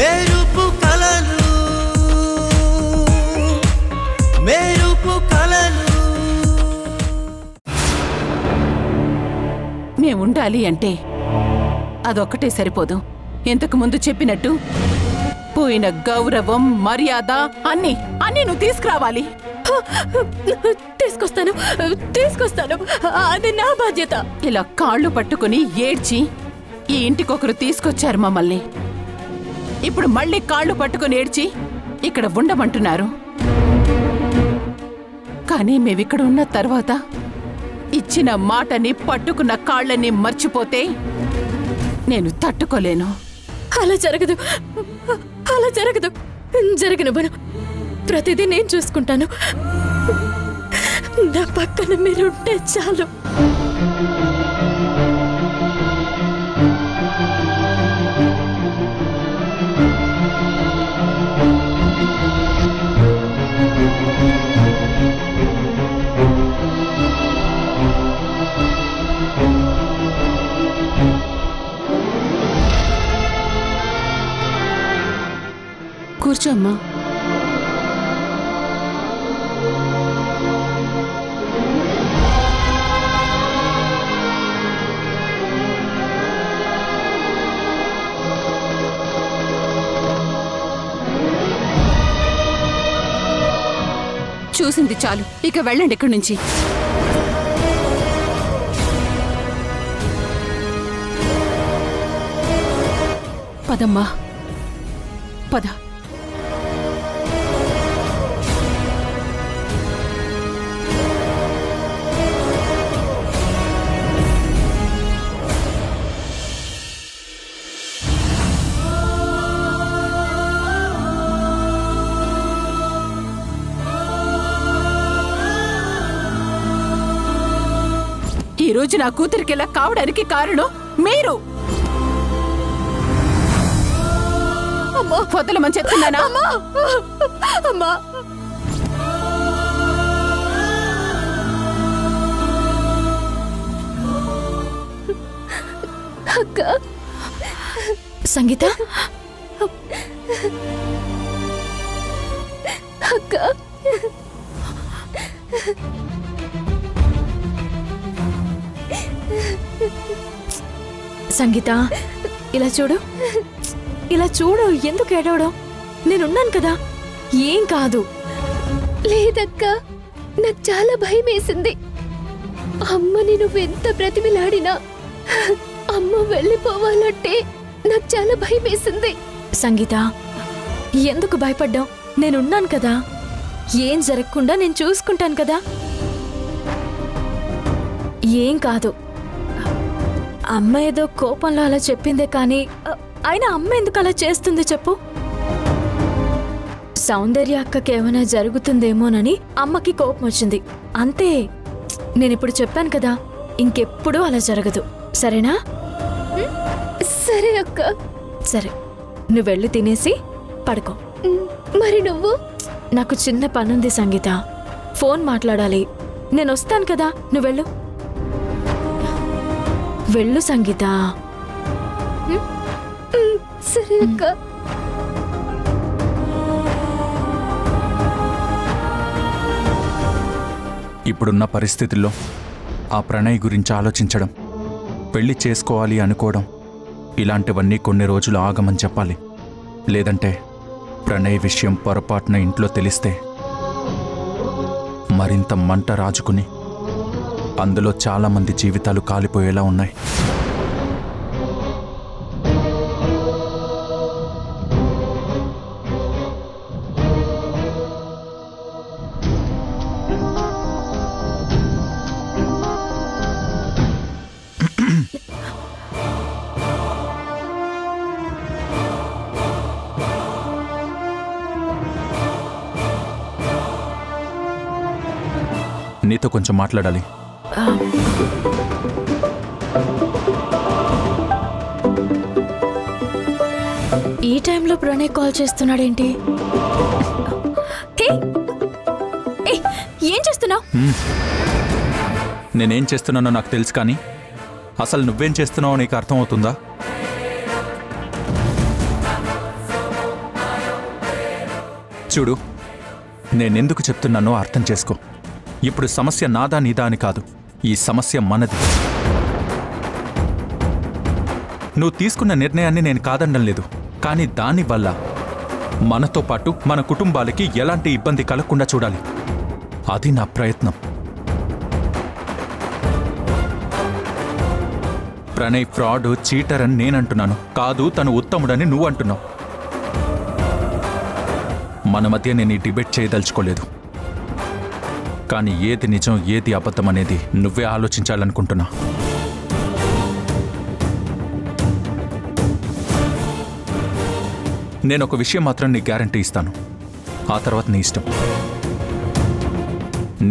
మెరుపు కలలు మెరుపు కలలు మేముండాలి అంటే అదొక్కటే సరిపోదు. ఇంతకు ముందు చెప్పినట్టు పోయిన గౌరవం మర్యాద అన్నీ నువ్వు తీసుకురావాలి. తీసుకొస్తాను, అది నా బాధ్యత. ఇలా కాళ్ళు పట్టుకుని ఏడ్చి ఈ ఇంటికొకరు తీసుకొచ్చారు మమ్మల్ని. ఇప్పుడు మళ్ళీ కాళ్ళు పట్టుకుని ఏడ్చి ఇక్కడ ఉండమంటున్నారు. కానీ మేమిక్కడ ఉన్న తర్వాత ఇచ్చిన మాటని పట్టుకున్న కాళ్ళని మర్చిపోతే నేను తట్టుకోలేను. అలా జరగదు, జరగనివ్వను. ప్రతిదీ నేను చూసుకుంటాను. నా పక్కన మీరుంటే చాలు. కూర్చోమ్మా. చూసింది చాలు, ఇక వెళ్ళండి ఇక్కడి నుంచి. పదమ్మా, పద. ఈ రోజు నా కూతురికి ఇలా కావడానికి కారణం మీరు. వదలమని చెప్తున్నానా? అమ్మా, అక్క. సంగీత, అక్క. సంగీత, ఇలా చూడు, ఎందుకు ఏడవడం? నేనున్నాను కదా, ఏం కాదు. లేదక్క, నాకు చాలా భయం వేసింది. అమ్మని నువ్వెంత బ్రతిమిలాడినా అమ్మ వెళ్ళిపోవాలంటే నాకు చాలా భయం వేసింది. సంగీత, ఎందుకు భయపడ్డావు? నేనున్నాను కదా, ఏం జరగకుండా నేను చూసుకుంటాను కదా. ఏం కాదు. అమ్మ ఏదో కోపంలో అలా చెప్పిందే కానీ అయినా అమ్మ ఎందుకు అలా చేస్తుంది చెప్పు? సౌందర్య అక్కకి ఏమైనా జరుగుతుందేమోనని అమ్మకి కోపం వచ్చింది అంతే. నేనిప్పుడు చెప్పాను కదా, ఇంకెప్పుడు అలా జరగదు, సరేనా? సరే అక్క. సరే, నువ్వు వెళ్ళి తినేసి పడుకో. మరి నువ్వు? నాకు చిన్న పనుంది సంగీత, ఫోన్ మాట్లాడాలి. నేను వస్తాను కదా, నువ్వు వెళ్ళు. వెళ్ళు సంగీత. సరే అక్క. ఇప్పుడున్న పరిస్థితుల్లో ఆ ప్రణయ్ గురించి ఆలోచించడం, పెళ్లి చేసుకోవాలి అనుకోవడం, ఇలాంటివన్నీ కొన్ని రోజులు ఆగమని చెప్పాలి. లేదంటే ప్రణయ్ విషయం పొరపాటున ఇంట్లో తెలిస్తే మరింత మంట రాజుకుని అందులో చాలామంది జీవితాలు కాలిపోయేలా ఉన్నాయి. నీతో కొంచెం మాట్లాడాలి. ఈ టైంలో ప్రణయ్ కాల్ చేస్తున్నాడేంటి? ఏం చేస్తున్నావు? నేనేం చేస్తున్నానో నాకు తెలుసు, కానీ అసలు నువ్వేం చేస్తున్నావో నీకు అర్థమవుతుందా? చూడు, నేనెందుకు చెప్తున్నానో అర్థం చేసుకో. ఇప్పుడు సమస్య నాదా నీదా అని కాదు, ఈ సమస్య మనది. నువ్వు తీసుకున్న నిర్ణయాన్ని నేను కాదనడం లేదు, కానీ దానివల్ల మనతో పాటు మన కుటుంబాలకి ఎలాంటి ఇబ్బంది కలగకుండా చూడాలి. అది నా ప్రయత్నం. ప్రణయ్ ఫ్రాడ్, చీటర్ అని నేనంటున్నాను, కాదు తను ఉత్తముడని నువ్వు అంటున్నావు. మన మధ్య నేను ఈ డిబేట్ చేయదలుచుకోలేదు, కానీ ఏది నిజం ఏది అబద్ధం అనేది నువ్వే ఆలోచించాలనుకుంటున్నా. నేను ఒక విషయం మాత్రం నీ గ్యారంటీ ఇస్తాను, ఆ తర్వాత నీ ఇష్టం.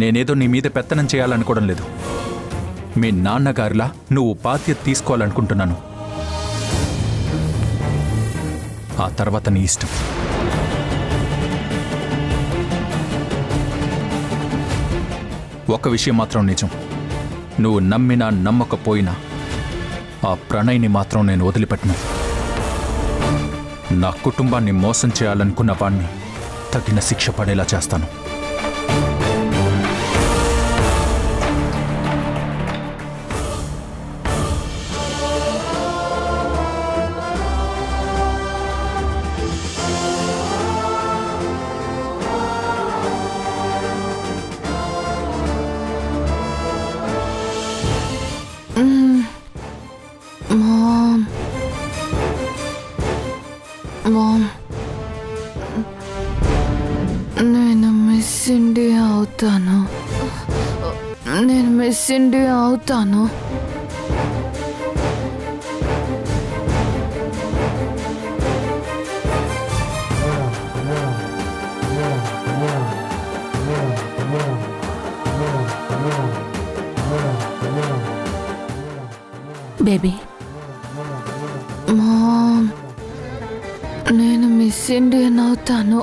నేనేదో నీ మీద పెత్తనం చేయాలనుకోవడం లేదు. మీ నాన్నగారిలా నువ్వు బాధ్యత తీసుకోవాలనుకుంటున్నాను. ఆ తర్వాత నీ ఇష్టం. ఒక విషయం మాత్రం నిజం, నువ్వు నమ్మినా నమ్మకపోయినా ఆ ప్రణయ్ని మాత్రం నేను వదిలిపెట్టను. నా కుటుంబాన్ని మోసం చేయాలనుకున్న వాణ్ణి తగిన శిక్ష పడేలా చేస్తాను. నేను మిస్ ఇండియా అవుతాను. బేబీ, మామ్, నేను మిస్ ఇండియన్ అవుతాను.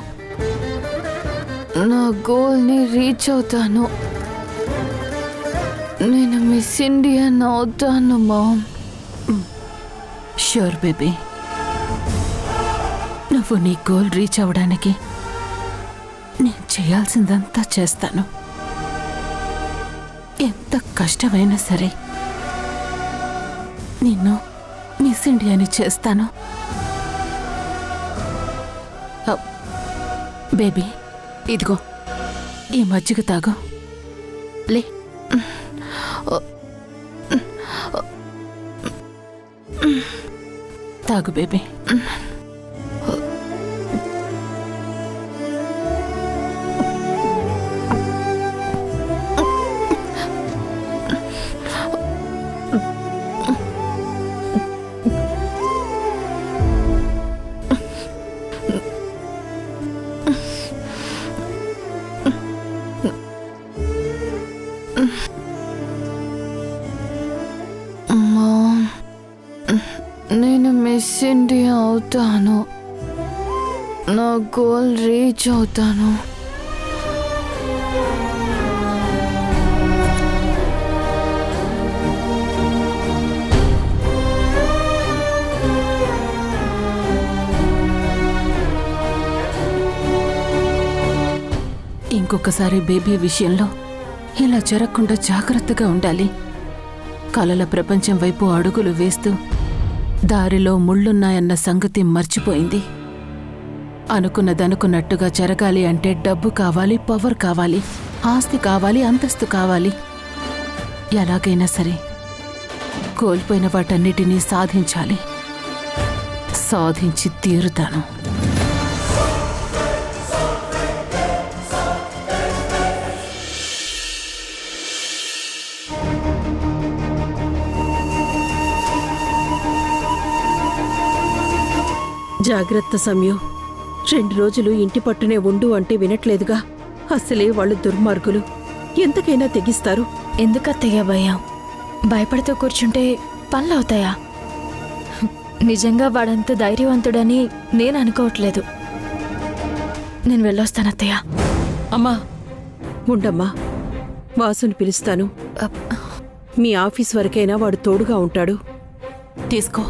నా గోల్ని రీచ్ అవుతాను. నేను మిస్ ఇండియన్ అవుతాను మామ్. ష్యూర్ బేబీ, నువ్వు నీ గోల్ రీచ్ అవ్వడానికి నేను చేయాల్సిందంతా చేస్తాను. ఎంత కష్టమైనా సరే నిన్ను మిస్ ఇండియాని చేస్తాను. బేబీ, ఇదిగో ఈ మజ్జిగ తాగు. లే, తాగు బేబీ. నేను మిస్ ఇండియా అవుతాను. నా గోల్ రీచ్ అవుతాను. ఇంకొకసారి బేబీ విషయంలో ఇలా జరగకుండా జాగ్రత్తగా ఉండాలి. కలల ప్రపంచం వైపు అడుగులు వేస్తూ దారిలో ముళ్ళున్నాయన్న సంగతి మర్చిపోయింది. అనుకున్నదనుకున్నట్టుగా జరగాలి అంటే డబ్బు కావాలి, పవర్ కావాలి, ఆస్తి కావాలి, అంతస్తు కావాలి. ఎలాగైనా సరే కోల్పోయిన వాటన్నిటినీ సాధించాలి. సాధించి తీరుతాను. జాగ్రత్త సమయం. 2 రోజులు ఇంటి పట్టునే ఉండు అంటే వినట్లేదుగా. అసలే వాళ్ళు దుర్మార్గులు, ఎంతకైనా తెగిస్తారు. ఎందుకత్తయ్యా భయం? భయపడుతూ కూర్చుంటే పనులవుతాయా? నిజంగా వాడంత ధైర్యవంతుడని నేను అనుకోవట్లేదు. నేను వెళ్ళొస్తానత్తయ్య. అమ్మా ఉండమ్మా, వాసుని పిలుస్తాను. మీ ఆఫీస్ వరకైనా వాడు తోడుగా ఉంటాడు. తీసుకో.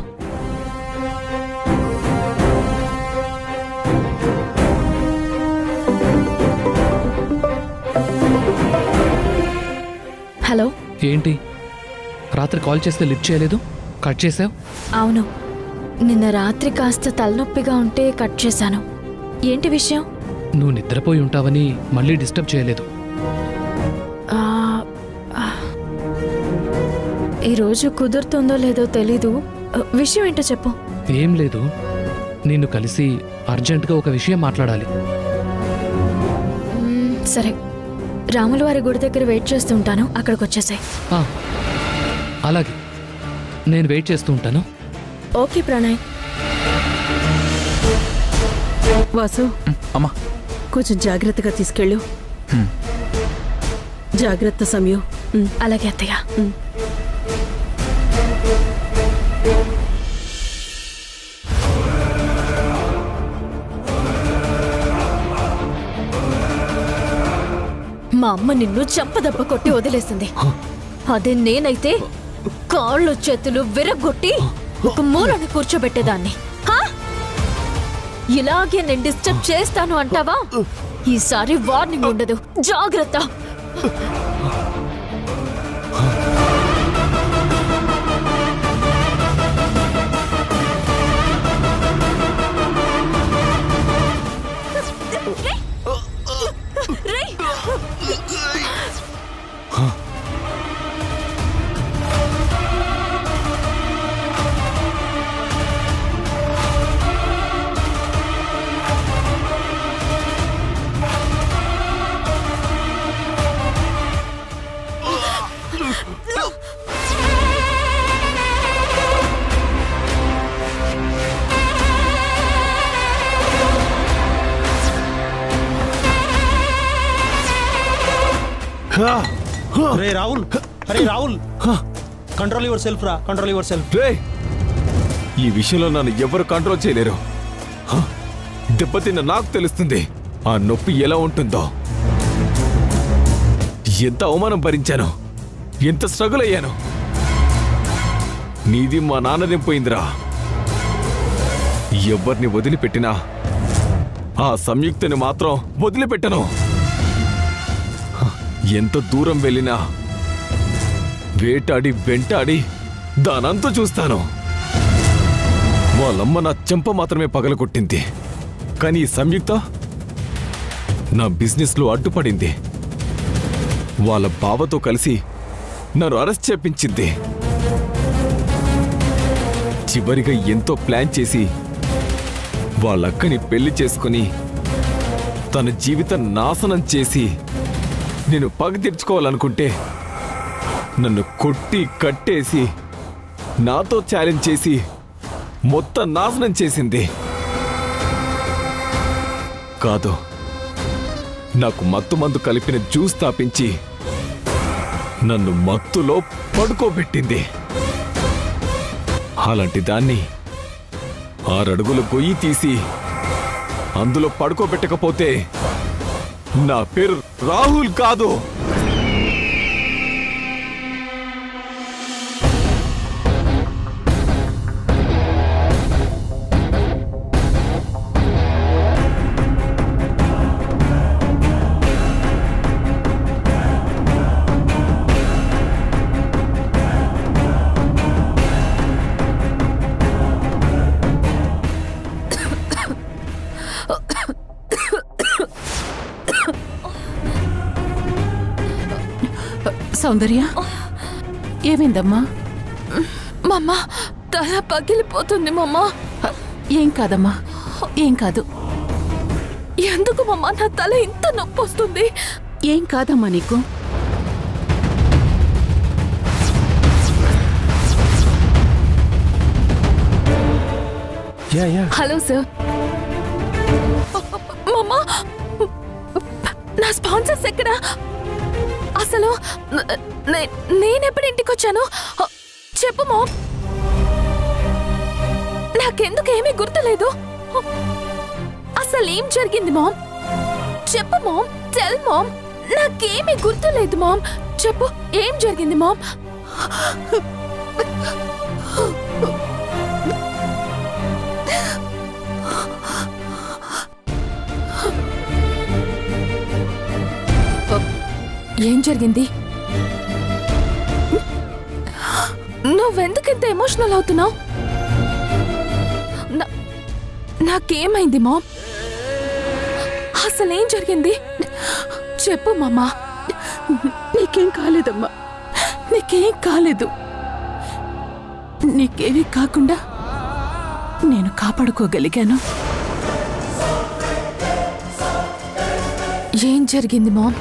ఏంటి రాత్రి కాల్ చేస్తే లిఫ్ట్ చేయలేదు, కట్ చేసావు? అవును, నిన్న రాత్రి కాస్త తలనొప్పిగా ఉంటే కట్ చేశాను. ఏంటి విషయం? నువ్వు నిద్రపోయి ఉంటావని మళ్ళీ డిస్టర్బ్ చేయలేదు. ఆ, ఈరోజు కుదురుతుందో లేదో తెలీదు. విషయం ఏంటో చెప్పు. ఏం లేదు, నిన్ను కలిసి అర్జెంటుగా ఒక విషయం మాట్లాడాలి. సరే, రాముల వారి గుడి దగ్గర వెయిట్ చేస్తూ ఉంటాను, అక్కడికి వచ్చేసాయి. అలాగే, నేను వెయిట్ చేస్తూ ఉంటాను. ఓకే ప్రణయ్. వాసు, అమ్మా కొంచెం జాగ్రత్తగా తీసుకెళ్ళు. జాగ్రత్త సమయం. అలాగే అత్తయ్య. మా అమ్మ నిన్ను చెంపదెబ్బ కొట్టి వదిలేసింది. అదే నేనైతే కాళ్ళు చేతులు విరగొట్టి ఒక మూలని కూర్చోబెట్టేదాన్ని. ఇలాగే నేను డిస్టర్బ్ చేస్తాను అంటావా? ఈసారి వార్నింగ్ ఉండదు, జాగ్రత్త. అరే రాహుల్, అరే రాహుల్, కంట్రోల్ యువర్ సెల్ఫ్ రా, కంట్రోల్ యువర్ సెల్ఫ్. ఈ విషయంలో నన్ను ఎవరు కంట్రోల్ చేయలేరు. దెబ్బతిన్న నాకు తెలుస్తుంది ఆ నొప్పి ఎలా ఉంటుందో. ఎంత అవమానం భరించాను, ఎంత స్ట్రగుల్ అయ్యాను. నీది మా నాన్నదేం పోయిందిరా. ఎవరిని వదిలిపెట్టినా ఆ సంయుక్తని మాత్రం వదిలిపెట్టను. ఎంత దూరం వెళ్ళినా వేటాడి వెంటాడి దానంతా చూస్తాను. వాళ్ళమ్మ నా చెంప మాత్రమే పగలగొట్టింది, కానీ ఈ సంయుక్త నా బిజినెస్లో అడ్డుపడింది. వాళ్ళ బావతో కలిసి నన్ను అరెస్ట్ చేపించింది. చివరిగా ఎంతో ప్లాన్ చేసి వాళ్ళక్కని పెళ్లి చేసుకుని తన జీవితం నాశనం చేసి నేను పగ తీర్చుకోవాలనుకుంటే నన్ను కొట్టి కట్టేసి నాతో ఛాలెంజ్ చేసి మొత్తం నాశనం చేసింది. కాదు, నాకు మత్తు మందు కలిపిన జ్యూస్ తాపించి నన్ను మత్తులో పడుకోబెట్టింది. అలాంటి దాన్ని 6 అడుగుల గొయ్యి తీసి అందులో పడుకోబెట్టకపోతే నా పేరు రాహుల్ కాదు. సౌందర్య, ఏమైందమ్మా? మమ్మ, తల పగిలిపోతుంది మమ్మ. ఏం కాదమ్మా, ఏం కాదు. ఎందుకు మమ్మ నా తల ఇంత నొప్పి వస్తుంది? ఏం కాదమ్మా నీకు. Hello sir. మమ్మ, నా స్పాన్సర్స్ ఎక్కడా? అసలు నేనెప్పుడు ఇంటికి వచ్చాను చెప్పు మామ్. నాకెందుకు ఏమీ గుర్తులేదు. అసలు ఏం జరిగింది మామ్? చెప్పు మామ్, టెల్ మామ్. నాకేమీ గుర్తులేదు మామ్. చెప్పు, ఏం జరిగింది మామ్? ఏం జరిగింది? నువ్వెందుకింత ఎమోషనల్ అవుతున్నావు? నాకేమైంది మామ్? అసలేం జరిగింది చెప్పు మామా. నీకేం కాలేదమ్మా, నీకేం కాలేదు. నీకేమీ కాకుండా నేను కాపాడుకోగలిగాను. ఏం జరిగింది మామ్?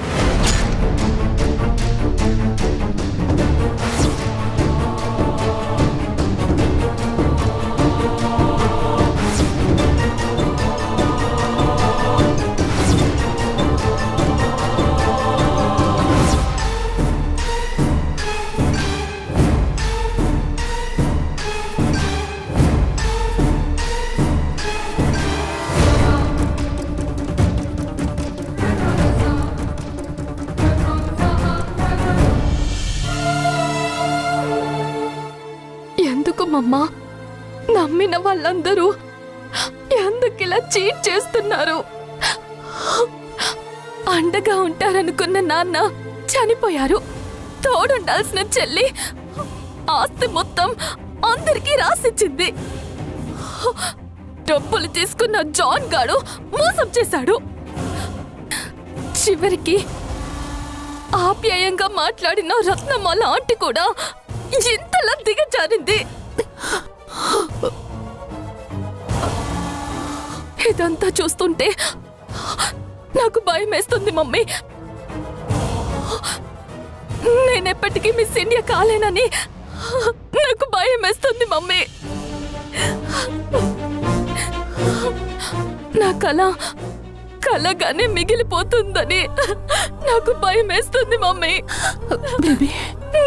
అమ్మా, నమ్మిన వాళ్ళందరూ ఎందుకిలా చీట్ చేస్తున్నారు? అండగా ఉంటారనుకున్న నాన్న చనిపోయారు. తోడుండాల్సిన చెల్లి ఆస్తి మొత్తం అందరికీ రాసిచ్చింది. డబ్బులు తీసుకున్న జాన్ గాడు మోసం చేశాడు. చివరికి ఆప్యాయంగా మాట్లాడిన రత్నమాల ఆంటీ కూడా ఇంతలా దిగజారింది. ఇదంతా చూస్తుంటే నాకు భయం వేస్తుంది మమ్మీ. నేనెప్పటికీ మిస్ ఇండియా కాలేనని నాకు భయం వేస్తుంది మమ్మీ. నా కలగానే మిగిలిపోతుందని నాకు భయం వేస్తుంది మమ్మీ.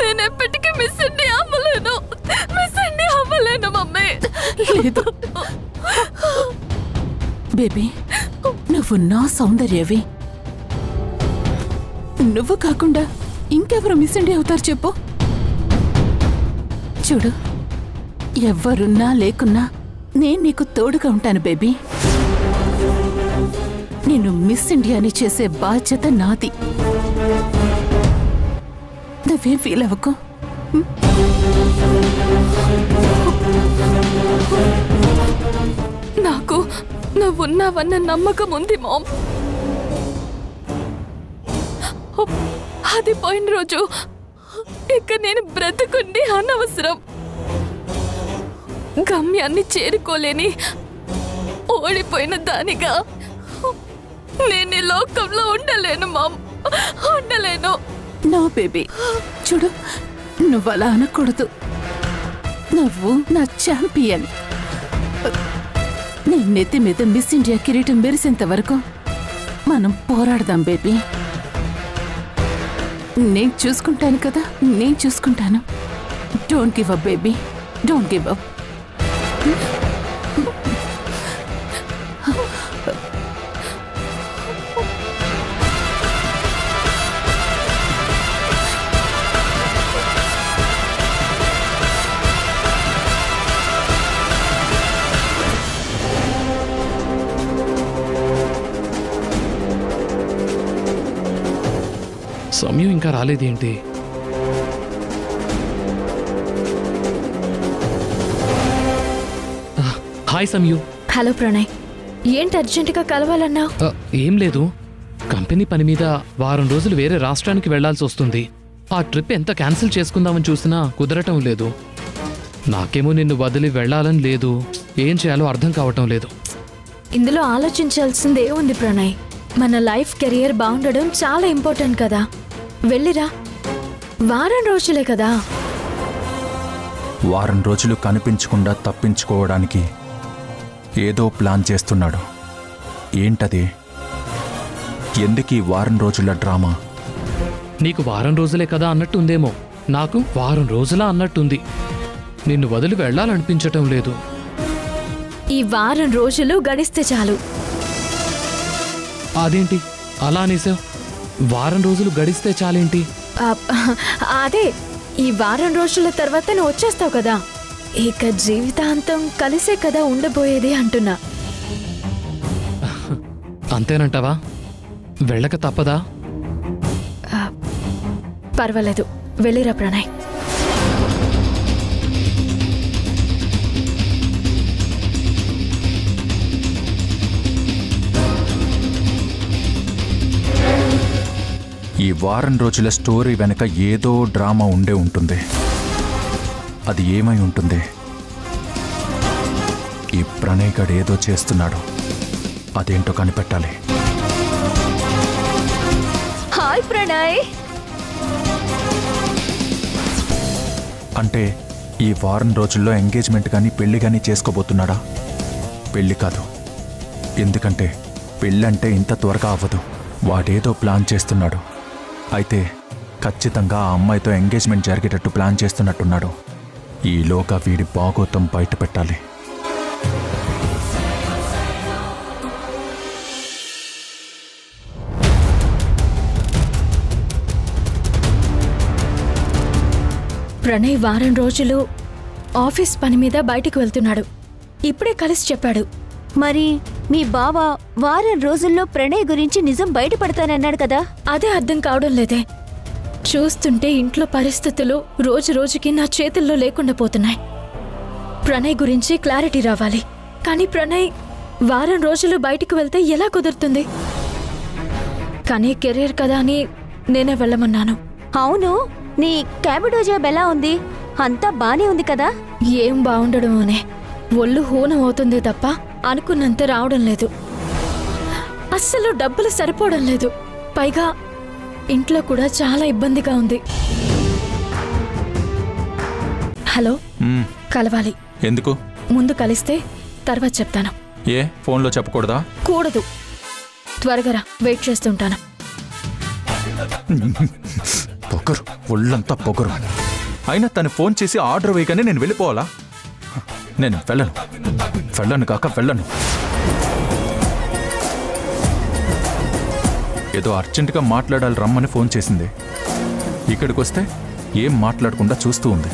నేనెప్పటికీ మిస్ ఇండియా అవ్వలేను, మిస్ ఇండియా అవ్వలేను మమ్మీ. లేదు బేబీ, నువ్వు నా సౌందర్యవి. నువ్వు కాకుండా ఇంకెవరు మిస్ ఇండియా అవుతారు చెప్పు? చూడు, ఎవ్వరున్నా లేకున్నా నేను నీకు తోడుగా ఉంటాను బేబీ. నేను మిస్ ఇండియాని చేసే బాధ్యత నాది. నువ్వేం ఫీల్ అవ్వకు. నాకు నువ్వున్నావన్న నమ్మకం ఉంది మామ్. అది పోయిన రోజు ఇక నేను బ్రతుకుండి అనవసరం. గమ్యాన్ని చేరుకోలేని ఓడిపోయిన దానిగా నేను ఈ లోకంలో ఉండలేను మామ్, ఉండలేను. నో బేబీ, చూడు, నువ్వు అలా అనకూడదు. నువ్వు నా ఛాంపియన్. నీ నెత్తి మీద మిస్ ఇండియా కిరీటం మెరిసేంత వరకు మనం పోరాడదాం బేబీ. నేను చూసుకుంటాను కదా, నేను చూసుకుంటాను. Don't give up baby, don't give up. సమయం ఇంకా రాలేదేంటి? హాయ్ సమయు. హలో ప్రణయ్, ఏంటి అర్జెంటుగా కలవాలన్నా? ఏం లేదు, కంపెనీ పని మీద వారం రోజులు వేరే రాష్ట్రానికి వెళ్లాల్సి వస్తుంది. ఆ ట్రిప్ ఎంత క్యాన్సిల్ చేసుకుందామని చూసినా కుదరటం లేదు. నాకేమో నిన్ను వదిలి వెళ్లాలని లేదు. ఏం చేయాలో అర్థం కావటం లేదు. ఇందులో ఆలోచించాల్సింది ఏముంది ప్రణయ్? మన లైఫ్ కెరియర్ బాగుండడం చాలా ఇంపార్టెంట్ కదా. వెళ్ళిరా, వారం రోజులే కదా. వారం రోజులు కనిపించకుండా తప్పించుకోవడానికి ఏదో ప్లాన్ చేస్తున్నాడు. ఏంటది? ఎందుకీ వారం రోజుల డ్రామా? నీకు వారం రోజులే కదా అన్నట్టుందేమో, నాకు వారం రోజులా అన్నట్టుంది. నిన్ను వదిలి వెళ్లాలనిపించటం లేదు. ఈ వారం రోజులు గడిస్తే చాలు. అదేంటి అలా అనేసావు? వారం రోజులు గడిస్తే చాలేంటి? అదే, ఈ వారం రోజుల తర్వాత నువ్వు వచ్చేస్తావు కదా, ఇక జీవితాంతం కలిసే కదా ఉండబోయేది అంటున్నా. అంతేనంటావా? వెళ్ళక తప్పదా? పర్వాలేదు, వెళ్ళిరా ప్రణయ్. ఈ వారం రోజుల స్టోరీ వెనక ఏదో డ్రామా ఉండే ఉంటుంది. అది ఏమై ఉంటుంది? ఈ ప్రణయ్ గడు ఏదో చేస్తున్నాడు. అదేంటో కనిపెట్టాలి. హాయ్ ప్రణయ్. అంటే ఈ వారం రోజుల్లో ఎంగేజ్మెంట్ కానీ పెళ్లి కానీ చేసుకోబోతున్నాడా? పెళ్లి కాదు, ఎందుకంటే పెళ్ళంటే ఇంత త్వరగా అవ్వదు. వాడేదో ప్లాన్ చేస్తున్నాడు. అయితే ఖచ్చితంగా ఆ అమ్మాయితో ఎంగేజ్మెంట్ జరిగేటట్టు ప్లాన్ చేస్తున్నట్టున్నాడు. ఈలోగా వీడి బాగోతం బయట పెట్టాలి. ప్రణయ్ వారం రోజులు ఆఫీస్ పని మీద బయటికి వెళ్తున్నాడు. ఇప్పుడే కలిసి చెప్పాడు. మరి మీ బావ వారం రోజుల్లో ప్రణయ్ గురించి నిజం బయటపడతానన్నాడు కదా? అదే అర్థం కావడం లేదే. చూస్తుంటే ఇంట్లో పరిస్థితులు రోజు రోజుకి నా చేతుల్లో లేకుండా పోతున్నాయి. ప్రణయ్ గురించి క్లారిటీ రావాలి. కానీ ప్రణయ్ వారం రోజులు బయటికి వెళ్తే ఎలా కుదురుతుంది? కానీ కెరీర్ కదా అని నేనే వెళ్ళమన్నాను. అవును, నీ క్యాబిడో జాబ్ ఎలా ఉంది? అంతా బానే ఉంది కదా? ఏం బాగుండడం అనే ఒళ్ళు హూనం అవుతుంది తప్ప అనుకున్నంత రావడం లేదు. అస్సలు డబ్బులు సరిపోవడం లేదు. పైగా ఇంట్లో కూడా చాలా ఇబ్బందిగా ఉంది. హలో, కలవాలి. ఎందుకు? ముందు కలిస్తే తర్వాత చెప్తాను. ఏ ఫోన్లో చెప్పకూడదా? కూడదు. త్వరగా రా, వెయిట్ చేస్తుంటాను. పొగరు, ఒళ్ళంతా పొగరు. అయినా తను ఫోన్ చేసి ఆర్డర్ వేయగానే నేను వెళ్ళిపోవాలా? నేను వెళ్ళను కాక వెళ్ళను. ఏదో అర్జెంటుగా మాట్లాడాలి రమ్మని ఫోన్ చేసింది. ఇక్కడికి వస్తే ఏం మాట్లాడకుండా చూస్తూ ఉంది.